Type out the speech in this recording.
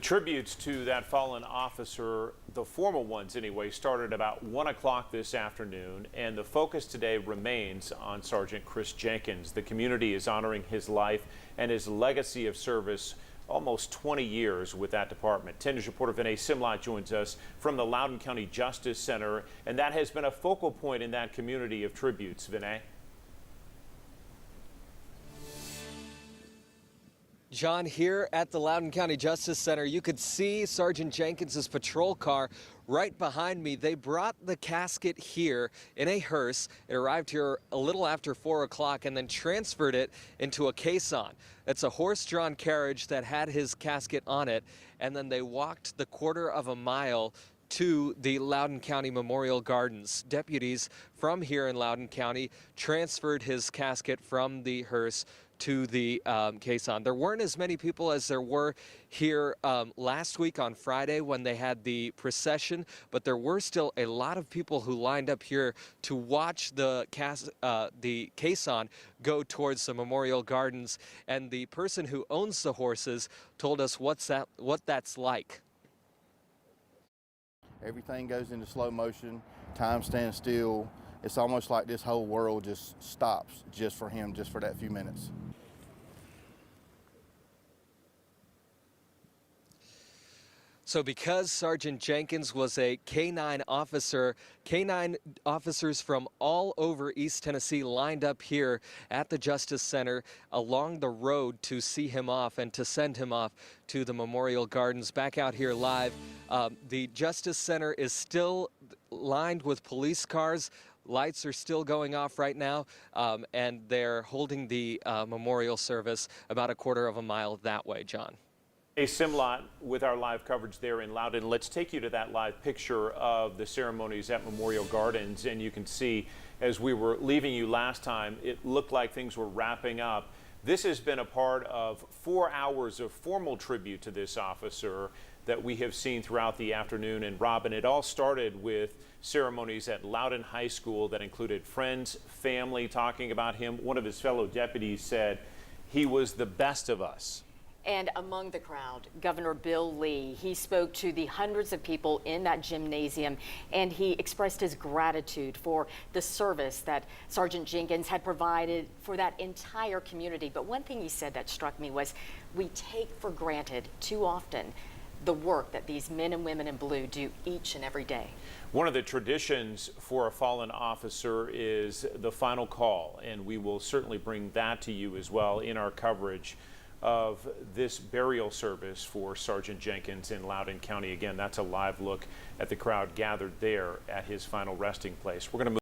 Tributes to that fallen officer, the formal ones anyway, started about 1 o'clock this afternoon, and the focus today remains on Sergeant Chris Jenkins. The community is honoring his life and his legacy of service, almost 20 years with that department. 10 News reporter Vinay Simlat joins us from the Loudon County Justice Center, and that has been a focal point in that community of tributes. Vinay? John, here at the Loudon County Justice Center, you could see Sergeant Jenkins' patrol car right behind me. They brought the casket here in a hearse. It arrived here a little after 4 o'clock and then transferred it into a caisson. It's a horse-drawn carriage that had his casket on it, and then they walked the quarter of a mile to the Loudon County Memorial Gardens. Deputies from here in Loudon County transferred his casket from the hearse to the caisson. There weren't as many people as there were here last week on Friday when they had the procession, but there were still a lot of people who lined up here to watch the caisson go towards the Memorial Gardens. And the person who owns the horses told us what that's like. Everything goes into slow motion, time stands still. It's almost like this whole world just stops just for him, just for that few minutes. So because Sergeant Jenkins was a K-9 officer, K-9 officers from all over East Tennessee lined up here at the Justice Center along the road to see him off and to send him off to the Memorial Gardens. Back out here live, the Justice Center is still lined with police cars. Lights are still going off right now, and they're holding the memorial service about a quarter of a mile that way, John. Hey, Simlat, with our live coverage there in Loudon, let's take you to that live picture of the ceremonies at Memorial Gardens. And you can see, as we were leaving you last time, it looked like things were wrapping up. This has been a part of 4 hours of formal tribute to this officer that we have seen throughout the afternoon. And Robin, it all started with ceremonies at Loudon High School that included friends, family talking about him. One of his fellow deputies said he was the best of us. And among the crowd, Governor Bill Lee, he spoke to the hundreds of people in that gymnasium, and he expressed his gratitude for the service that Sergeant Jenkins had provided for that entire community. But one thing he said that struck me was we take for granted too often the work that these men and women in blue do each and every day. One of the traditions for a fallen officer is the final call, and we will certainly bring that to you as well in our coverage of this burial service for Sergeant Jenkins in Loudon County. Again, that's a live look at the crowd gathered there at his final resting place. We're going to move